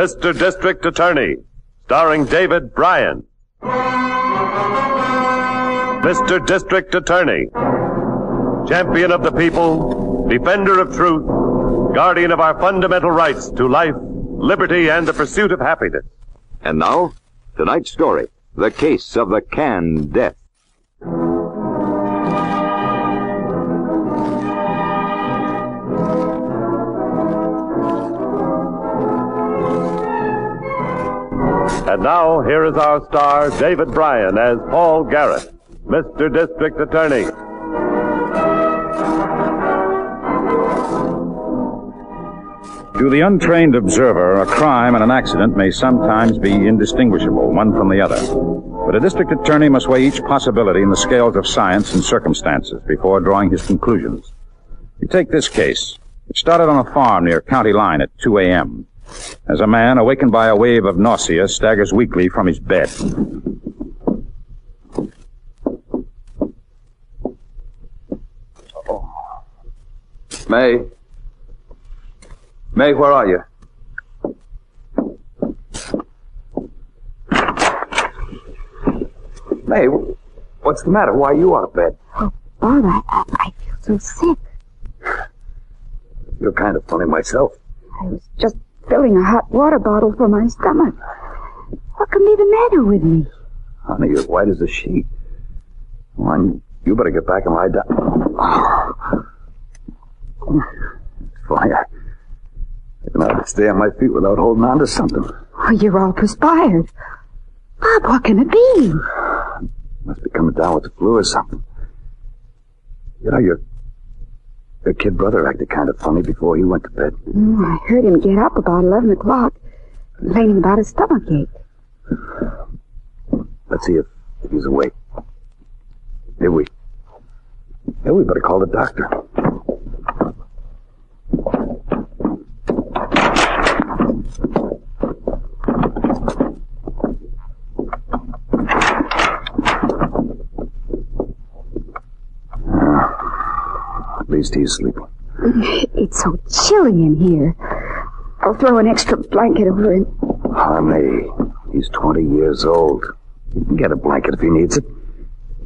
Mr. District Attorney, starring David Bryan. Mr. District Attorney, champion of the people, defender of truth, guardian of our fundamental rights to life, liberty, and the pursuit of happiness. And now, tonight's story, the case of the canned death. And now, here is our star, David Bryan, as Paul Garrett, Mr. District Attorney. To the untrained observer, a crime and an accident may sometimes be indistinguishable, one from the other. But a district attorney must weigh each possibility in the scales of science and circumstances before drawing his conclusions. You take this case. It started on a farm near County Line at 2 a.m. as a man, awakened by a wave of nausea, staggers weakly from his bed. May, where are you? May, what's the matter? Why are you out of bed? Oh, Bob, I feel so sick. You're kind of funny myself. I was just filling a hot water bottle for my stomach. What can be the matter with me? Honey, you're white as a sheet. Come on, you better get back and lie down. It's funny. I can hardly stay on my feet without holding on to something. Oh, you're all perspired. Bob, what can it be? Must be coming down with the flu or something. You know, your kid brother acted kind of funny before he went to bed. I heard him get up about 11 o'clock, complaining about his stomachache. Let's see if he's awake. Here we better call the doctor. At least he's sleeping. It's so chilly in here. I'll throw an extra blanket over him. Honey, he's 20 years old. He can get a blanket if he needs it.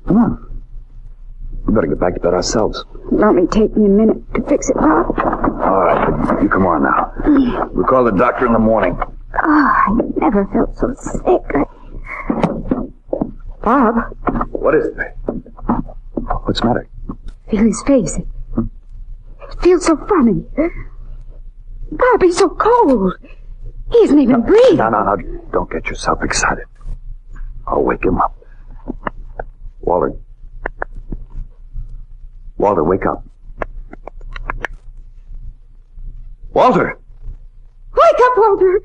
Come on. We better get back to bed ourselves. It'll only take me a minute to fix it, Bob. All right, you come on now. We'll call the doctor in the morning. Oh, I never felt so sick. Bob. What is it? What's the matter? Feel his face. It feels so funny. Bob, he's so cold. He isn't even breathing. No. Don't get yourself excited. I'll wake him up. Walter, wake up. Walter! Wake up, Walter!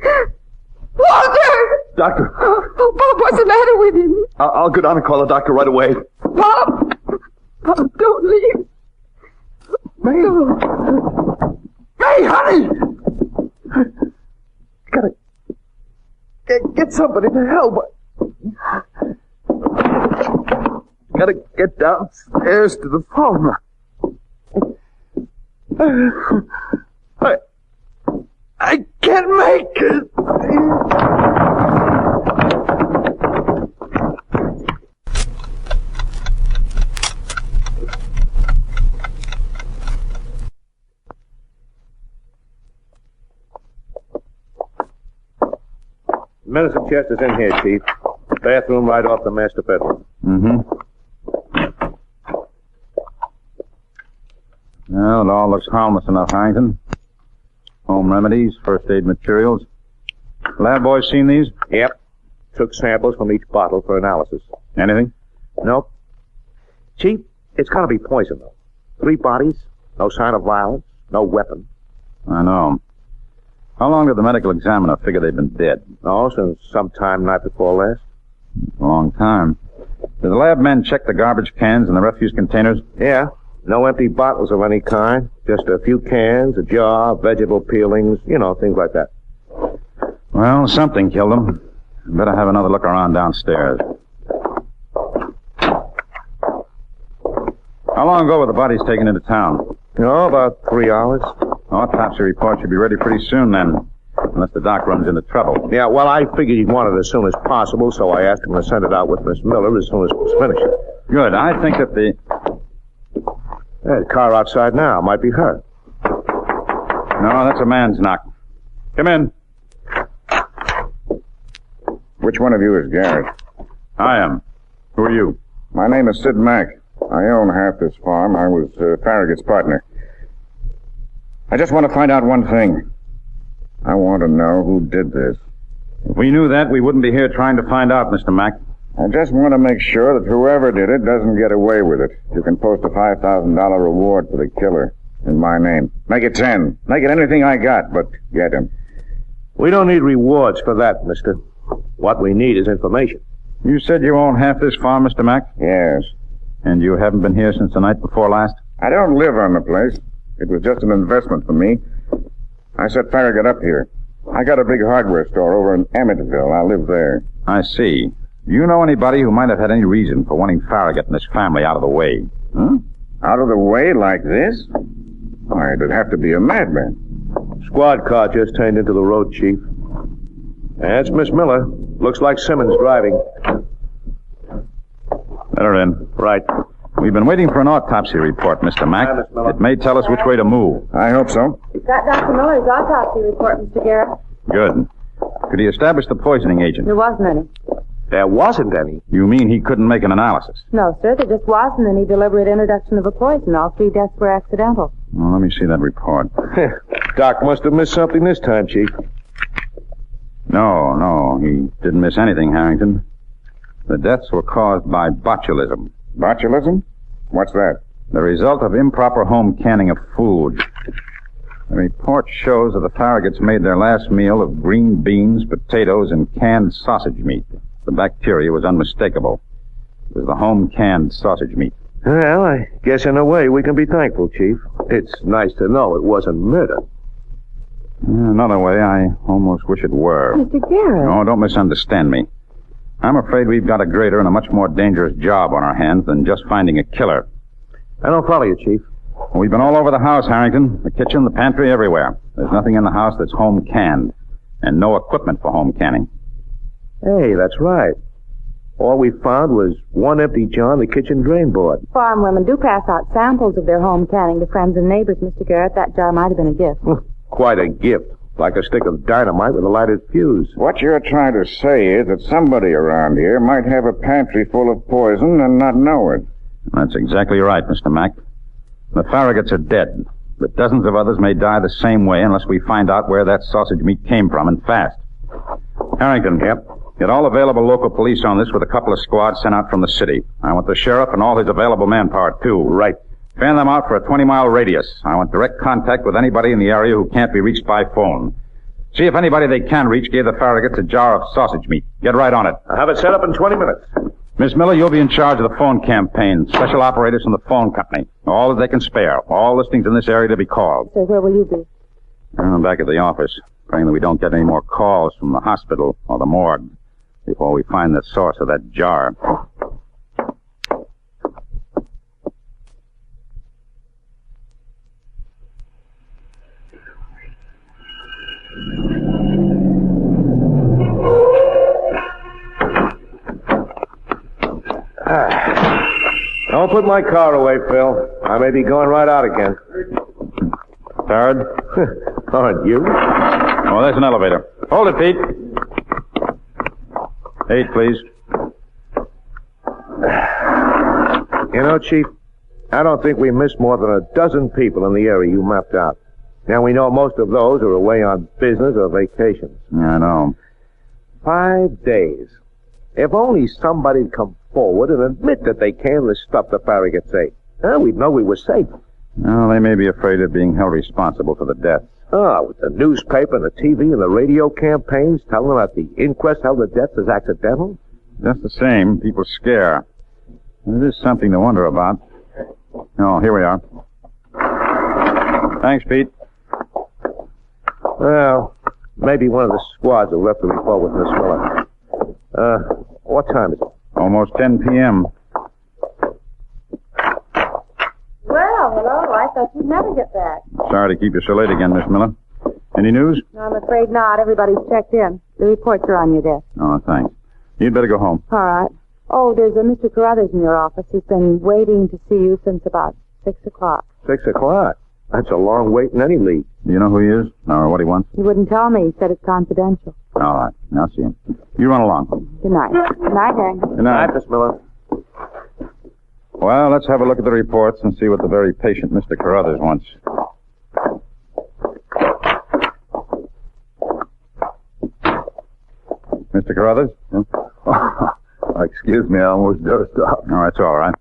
Walter! Doctor! Oh, Bob, what's the matter with him? I'll go down and call the doctor right away. Bob! Bob, don't leave. May! No. May, honey! Gotta get somebody to help. Gotta get downstairs to the phone. I can't make it. Medicine chest is in here, Chief. Bathroom right off the master bedroom. Well, it all looks harmless enough, Harrington. Home remedies, first aid materials. Lab boys seen these? Yep. Took samples from each bottle for analysis. Anything? Nope. Chief, it's gotta be poison, though. 3 bodies, no sign of violence, no weapon. I know. How long did the medical examiner figure they'd been dead? Oh, since sometime night before last. A long time. Did the lab men check the garbage cans and the refuse containers? Yeah. No empty bottles of any kind. Just a few cans, a jar, vegetable peelings, things like that. Well, something killed them. Better have another look around downstairs. How long ago were the bodies taken into town? About 3 hours. Autopsy report should be ready pretty soon, then. unless the doc runs into trouble. Yeah, well, I figured he'd want it as soon as possible, so I asked him to send it out with Miss Miller as soon as it was finished. Good. I think that the... There's a car outside now. Might be her. No, that's a man's knock. Come in. Which one of you is Garrett? I am. Who are you? My name is Sid Mack. I own half this farm. I was Farragut's partner. I just want to find out one thing. I want to know who did this. If we knew that, we wouldn't be here trying to find out, Mr. Mack. I just want to make sure that whoever did it doesn't get away with it. You can post a $5,000 reward for the killer in my name. Make it 10. Make it anything I got, but get him. We don't need rewards for that, mister. What we need is information. You said you own half this farm, Mr. Mack? Yes. And you haven't been here since the night before last? I don't live on the place. It was just an investment for me. I set Farragut up here. I got a big hardware store over in Emmetsville. I live there. I see. Do you know anybody who might have had any reason for wanting Farragut and his family out of the way? Huh? Out of the way like this? Why, it'd have to be a madman. Squad car just turned into the road, Chief. That's Miss Miller. Looks like Simmons driving. Let her in. Right. We've been waiting for an autopsy report, Mr. Mack. Hi, Miss Miller. It may tell us which way to move. I hope so. We've got Dr. Miller's autopsy report, Mr. Garrett. Good. Could he establish the poisoning agent? There wasn't any. There wasn't any. You mean he couldn't make an analysis? No, sir, there just wasn't any deliberate introduction of a poison. All 3 deaths were accidental. Well, let me see that report. Doc must have missed something this time, Chief. No, he didn't miss anything, Harrington. The deaths were caused by botulism. Botulism? What's that? The result of improper home canning of food. The report shows that the Farraguts made their last meal of green beans, potatoes, and canned sausage meat. The bacteria was unmistakable. It was the home-canned sausage meat. Well, I guess in a way we can be thankful, Chief. It's nice to know it wasn't murder. Another way, I almost wish it were. Mr. Garrett. No, don't misunderstand me. I'm afraid we've got a greater and a much more dangerous job on our hands than just finding a killer. I don't follow you, Chief. We've been all over the house, Harrington. The kitchen, the pantry, everywhere. There's nothing in the house that's home-canned. And no equipment for home canning. Hey, that's right. All we found was one empty jar on the kitchen drain board. Farm women do pass out samples of their home canning to friends and neighbors, Mr. Garrett. That jar might have been a gift. Quite a gift. Like a stick of dynamite with a lighted fuse. What you're trying to say is that somebody around here might have a pantry full of poison and not know it. That's exactly right, Mr. Mack. The Farraguts are dead, but dozens of others may die the same way unless we find out where that sausage meat came from, and fast. Harrington. Yep. Get all available local police on this with a couple of squads sent out from the city. I want the sheriff and all his available manpower, too. Right. Fan them out for a 20-mile radius. I want direct contact with anybody in the area who can't be reached by phone. See if anybody they can reach gave the Farraguts a jar of sausage meat. Get right on it. I'll have it set up in 20 minutes. Miss Miller, you'll be in charge of the phone campaign. Special operators from the phone company. All that they can spare. All listings in this area to be called. So where will you be? I'm back at the office, praying that we don't get any more calls from the hospital or the morgue before we find the source of that jar. Don't put my car away, Phil. I may be going right out again. Third? Aren't you? Oh, there's an elevator. Hold it, Pete. 8, please. You know, Chief, I don't think we missed more than a dozen people in the area you mapped out. Now, we know most of those are away on business or vacations. Yeah, I know. 5 days. If only somebody'd come forward and admit that they canned the stuff the Farraguts ate. We'd know we were safe. Well, they may be afraid of being held responsible for the death. With the newspaper and the TV and the radio campaigns telling them that the inquest held the deaths as accidental. Just the same, people scare. It is something to wonder about. Oh, here we are. Thanks, Pete. Well, maybe one of the squads will left the report with Miss Miller. What time is it? Almost 10 p.m. Well, hello. I thought you'd never get back. Sorry to keep you so late again, Miss Miller. Any news? No, I'm afraid not. Everybody's checked in. The reports are on your desk. Oh, thanks. You'd better go home. All right. Oh, there's a Mr. Carruthers in your office. He's been waiting to see you since about 6 o'clock. 6 o'clock? That's a long wait in any league. Do you know who he is? Or what he wants? He wouldn't tell me. He said it's confidential. All right. I'll see him. You run along. Good night. Good night, Hank. Good night. Miss Miller. Well, let's have a look at the reports and see what the very patient Mr. Carruthers wants. Mr. Carruthers? Excuse me, I almost dozed off. Oh, that's all right.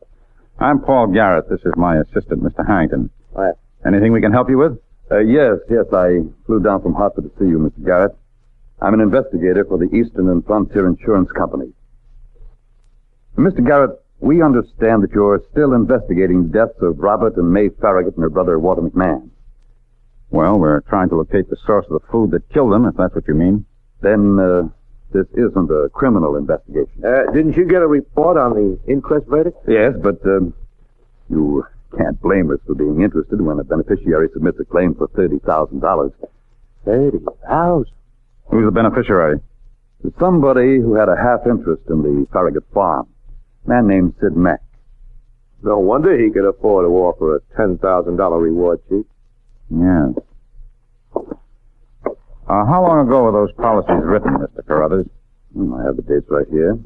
I'm Paul Garrett. This is my assistant, Mr. Harrington. Right. Anything we can help you with? Yes, I flew down from Hartford to see you, Mr. Garrett. I'm an investigator for the Eastern and Frontier Insurance Company. Mr. Garrett, we understand that you're still investigating the deaths of Robert and May Farragut and her brother, Walter McMahon. Well, we're trying to locate the source of the food that killed them, if that's what you mean. Then, this isn't a criminal investigation. Didn't you get a report on the inquest verdict? Yes, but, you can't blame us for being interested when a beneficiary submits a claim for $30,000. $30,000? Who's the beneficiary? Somebody who had a half interest in the Farragut farm. A man named Sid Mack. No wonder he could afford to offer a $10,000 reward, Chief. Yeah. How long ago were those policies written, Mr. Carruthers? I have the dates right here.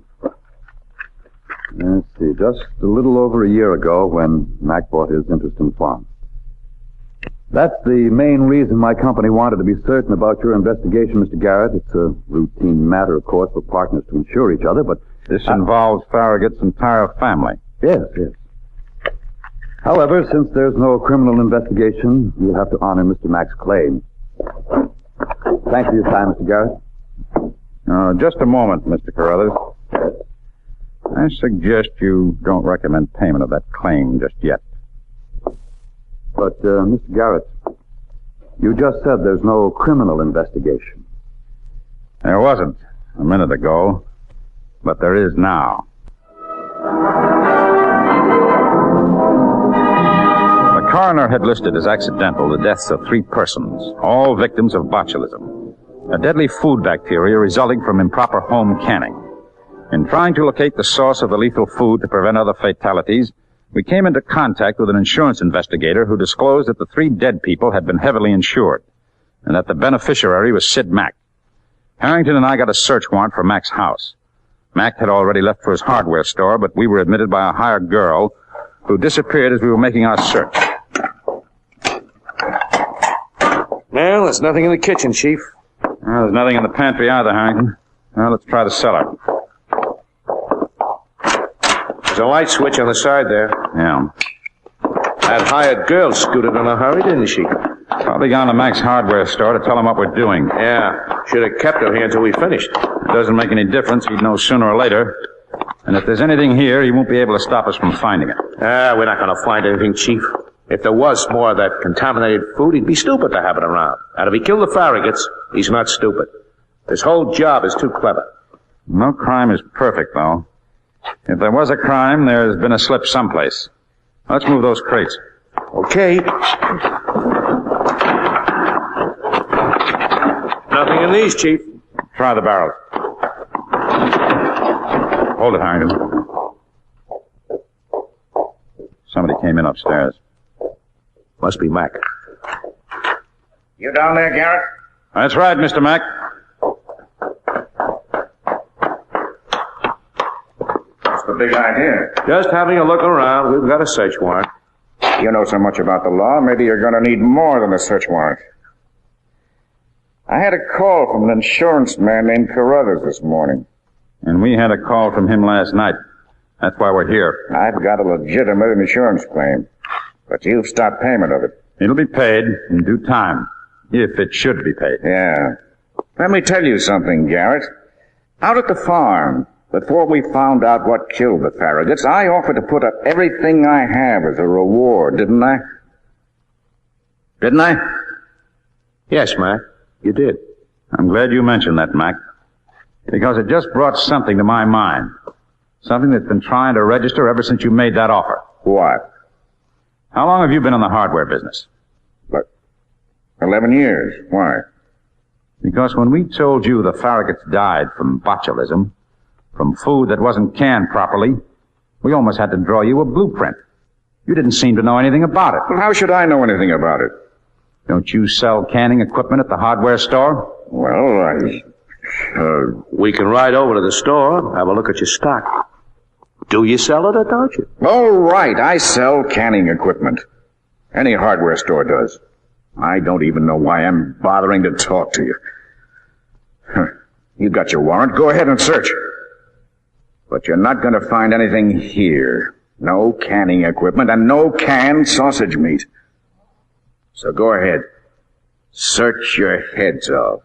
Let's see, just a little over a year ago when Mack bought his interest in the farm. That's the main reason my company wanted to be certain about your investigation, Mr. Garrett. It's a routine matter, of course, for partners to insure each other, but... This involves Farragut's entire family. Yes. However, since there's no criminal investigation, you'll have to honor Mr. Mack's claim. Thanks for your time, Mr. Garrett. Just a moment, Mr. Carruthers. I suggest you don't recommend payment of that claim just yet. But, Mr. Garrett, you just said there's no criminal investigation. There wasn't a minute ago, but there is now. The coroner had listed as accidental the deaths of 3 persons, all victims of botulism, a deadly food bacteria resulting from improper home canning. In trying to locate the source of the lethal food to prevent other fatalities, we came into contact with an insurance investigator who disclosed that the 3 dead people had been heavily insured, and that the beneficiary was Sid Mack. Harrington and I got a search warrant for Mack's house. Mack had already left for his hardware store, but we were admitted by a hired girl who disappeared as we were making our search. Well, there's nothing in the kitchen, Chief. Well, there's nothing in the pantry either, Harrington. Well, let's try the cellar. There's a light switch on the side there. Yeah. That hired girl scooted in a hurry, didn't she? Probably gone to Mack's hardware store to tell him what we're doing. Yeah. Should have kept her here until we finished. It doesn't make any difference. He'd know sooner or later. And if there's anything here, he won't be able to stop us from finding it. We're not going to find anything, Chief. If there was more of that contaminated food, he'd be stupid to have it around. And if he killed the Farraguts, he's not stupid. This whole job is too clever. No crime is perfect, though. If there was a crime, there's been a slip someplace. Let's move those crates. Okay. Nothing in these, Chief. Try the barrels. Hold it, Harrington. Somebody came in upstairs. Must be Mack. You down there, Garrett? That's right, Mr. Mack. What's the big idea? Just having a look around. We've got a search warrant. You know so much about the law, maybe you're going to need more than a search warrant. I had a call from an insurance man named Carruthers this morning. And we had a call from him last night. That's why we're here. I've got a legitimate insurance claim, but you've stopped payment of it. It'll be paid in due time, if it should be paid. Yeah. Let me tell you something, Garrett. Out at the farm, before we found out what killed the Farraguts, I offered to put up everything I have as a reward, didn't I? Didn't I? Yes, Mack. You did. I'm glad you mentioned that, Mac, because it just brought something to my mind. Something that's been trying to register ever since you made that offer. What? How long have you been in the hardware business? 11 years. Why? Because when we told you the Farragut's died from botulism, from food that wasn't canned properly, we almost had to draw you a blueprint. You didn't seem to know anything about it. Well, how should I know anything about it? Don't you sell canning equipment at the hardware store? Well, We can ride over to the store, have a look at your stock. Do you sell it or don't you? all right, I sell canning equipment. Any hardware store does. I don't even know why I'm bothering to talk to you. You got your warrant. Go ahead and search. But you're not going to find anything here. No canning equipment and no canned sausage meat. So go ahead. Search your heads off.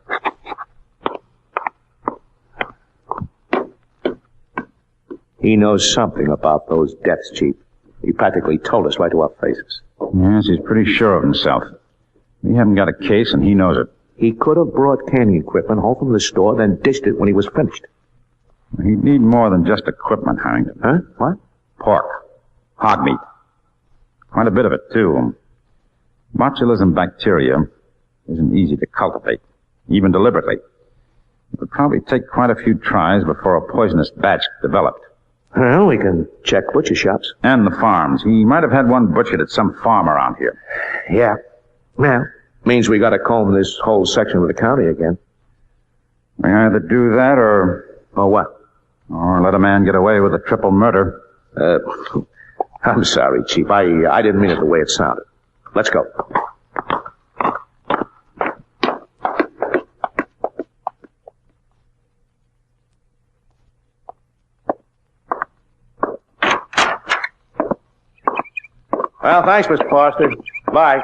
He knows something about those deaths, Chief. He practically told us right to our faces. Yes, he's pretty sure of himself. We haven't got a case, and he knows it. He could have brought canning equipment home from the store, then dished it when he was finished. He'd need more than just equipment, Harrington. Huh? What? Pork. Hog meat. Quite a bit of it, too. Botulism bacteria isn't easy to cultivate, even deliberately. It would probably take quite a few tries before a poisonous batch developed. Well, we can check butcher shops. And the farms. He might have had one butchered at some farm around here. Yeah. Well, means we gotta comb this whole section of the county again. We either do that Or what? or let a man get away with a triple murder. I'm sorry, Chief. I didn't mean it the way it sounded. Let's go. Well, thanks, Mr. Foster. Bye.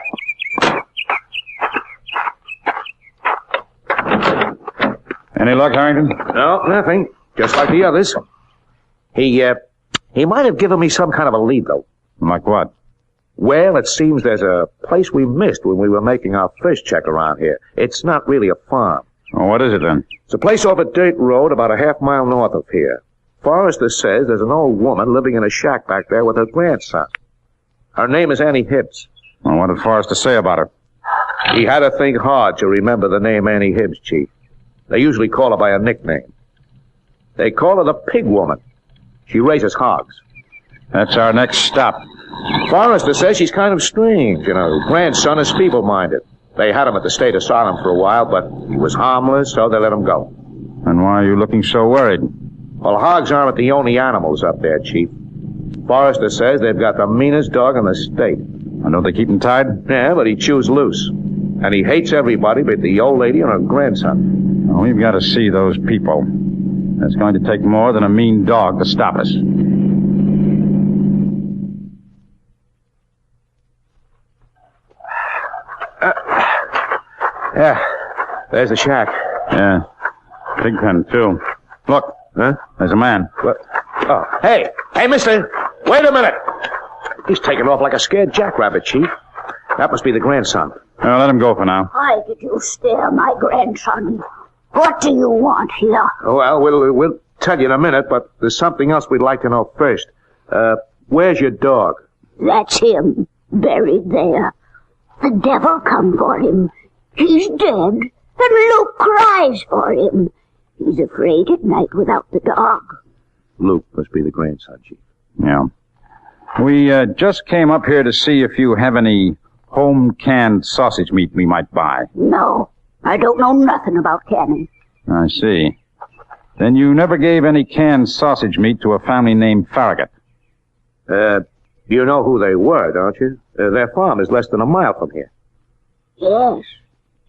Any luck, Harrington? No, nothing. Just like the others. He might have given me some kind of a lead, though. Like what? Well, it seems there's a place we missed when we were making our first check around here. It's not really a farm. Oh, what is it, then? It's a place off a dirt road about a half-mile north of here. Forrester says there's an old woman living in a shack back there with her grandson. Her name is Annie Hibbs. Well, what did Forrester say about her? He had to think hard to remember the name Annie Hibbs, Chief. They usually call her by a nickname. They call her the Pig Woman. She raises hogs. That's our next stop. Forrester says she's kind of strange. Her grandson is feeble-minded. They had him at the state asylum for a while, but he was harmless, so they let him go. And why are you looking so worried? Well, hogs aren't the only animals up there, Chief. Forrester says they've got the meanest dog in the state. And don't they keep him tied? Yeah, but he chews loose. And he hates everybody but the old lady and her grandson. Well, we've got to see those people. It's going to take more than a mean dog to stop us. Yeah, there's the shack. Yeah. Big pen, too. Look. Huh? There's a man. What? Oh, hey, mister, wait a minute. He's taking off like a scared jackrabbit, Chief. That must be the grandson. Well, let him go for now. Why did you stare, my grandson? What do you want here? Well, we'll tell you in a minute, but there's something else we'd like to know first. Where's your dog? That's him, buried there. The devil come for him. He's dead, and Luke cries for him. He's afraid at night without the dog. Luke must be the grandson, Chief. Yeah. We just came up here to see if you have any home-canned sausage meat we might buy. No, I don't know nothing about canning. I see. Then you never gave any canned sausage meat to a family named Farragut. You know who they were, don't you? Their farm is less than a mile from here. Yes,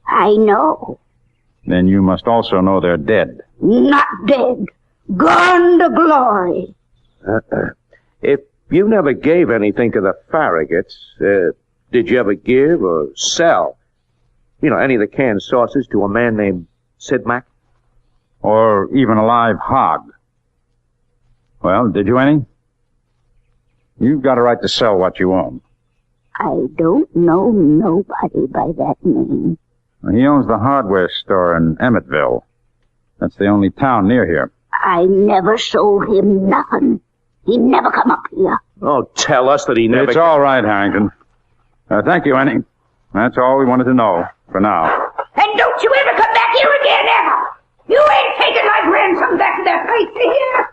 I know. Then you must also know they're dead. Not dead. Gone to glory. If you never gave anything to the Farraguts, did you ever give or sell, any of the canned sauces to a man named Sid Mack? Or even a live hog. Well, did you any? You've got a right to sell what you own. I don't know nobody by that name. He owns the hardware store in Emmettville. That's the only town near here. I never sold him nothing. He never come up here. Oh, tell us that he never... It's all right, Harrington. Thank you, Annie. That's all we wanted to know, for now. And don't you ever come back here again, ever. You ain't taking my grandson back to that place, you hear?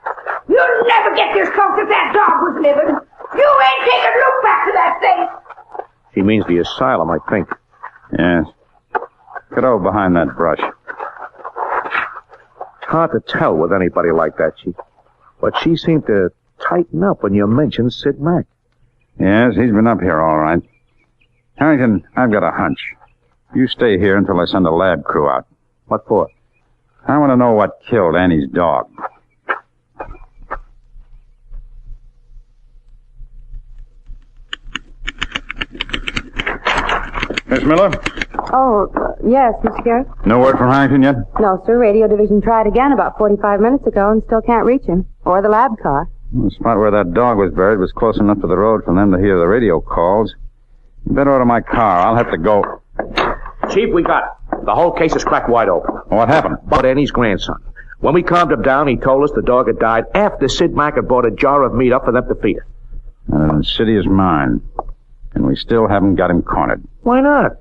You'll never get this close if that dog was living. You ain't taking Luke back to that place. She means the asylum, I think. Yes. Get over behind that brush. It's hard to tell with anybody like that, Chief. But she seemed to tighten up when you mentioned Sid Mack. Yes, he's been up here all right. Harrington, I've got a hunch. You stay here until I send a lab crew out. What for? I want to know what killed Annie's dog. Miss Miller? Oh, yes, Mr. Garrett? No word from Harrington yet? No, sir. Radio Division tried again about 45 minutes ago and still can't reach him. Or the lab car. The spot where that dog was buried was close enough to the road for them to hear the radio calls. You better order my car. I'll have to go. Chief, we got it. The whole case is cracked wide open. What happened? About Annie's grandson. When we calmed him down, he told us the dog had died after Sid Mack had bought a jar of meat up for them to feed it. And an insidious mind. And we still haven't got him cornered. Why not?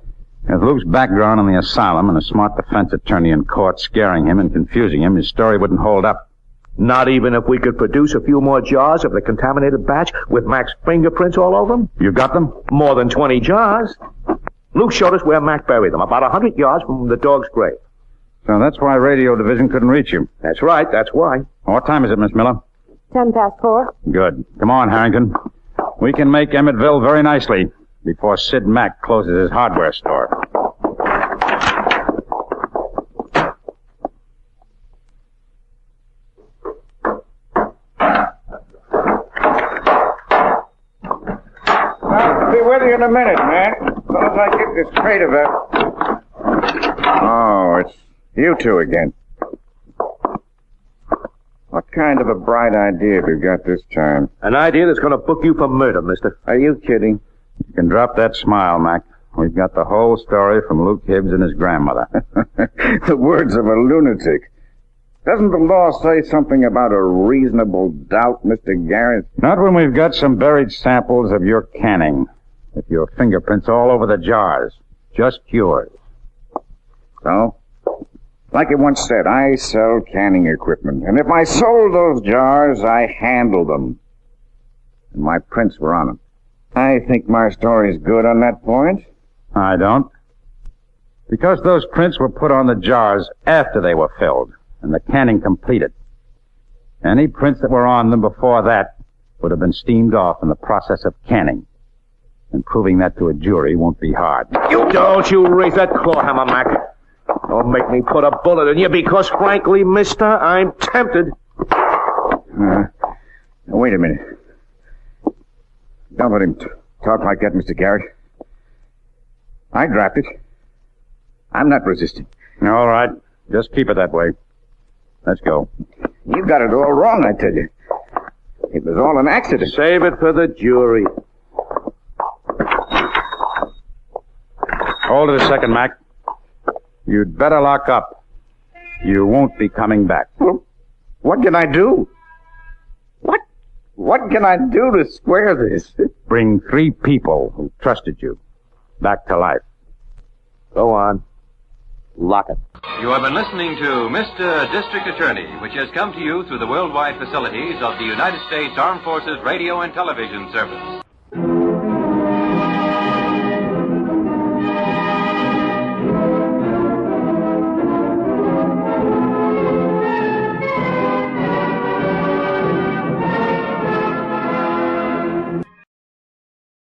With Luke's background in the asylum and a smart defense attorney in court scaring him and confusing him, his story wouldn't hold up. Not even if we could produce a few more jars of the contaminated batch with Mack's fingerprints all over them? You got them? More than 20 jars. Luke showed us where Mack buried them, about 100 yards from the dog's grave. So that's why Radio Division couldn't reach you. That's right, that's why. What time is it, Miss Miller? 4:10. Good. Come on, Harrington. We can make Emmettville very nicely before Sid Mack closes his hardware store. I'll be with you in a minute, man. As soon as I get this crate of it. Oh, it's you two again. What kind of a bright idea have you got this time? An idea that's going to book you for murder, mister. Are you kidding? You can drop that smile, Mac. We've got the whole story from Luke Hibbs and his grandmother. The words of a lunatic. Doesn't the law say something about a reasonable doubt, Mr. Garrett? Not when we've got some buried samples of your canning, with your fingerprints all over the jars. Just yours. So? Like it once said, I sell canning equipment. And if I sold those jars, I handled them. And my prints were on them. I think my story's good on that point. I don't. Because those prints were put on the jars after they were filled and the canning completed. Any prints that were on them before that would have been steamed off in the process of canning. And proving that to a jury won't be hard. Don't you raise that claw hammer, Mac. Don't make me put a bullet in you because, frankly, mister, I'm tempted. Wait a minute. Don't let him talk like that, Mr. Garrett. I drafted. I'm not resisting. All right. Just keep it that way. Let's go. You got it all wrong, I tell you. It was all an accident. Save it for the jury. Hold it a second, Mac. You'd better lock up. You won't be coming back. Well, what can I do? What can I do to square this? Bring 3 people who trusted you back to life. Go on. Lock it. You have been listening to Mr. District Attorney, which has come to you through the worldwide facilities of the United States Armed Forces Radio and Television Service.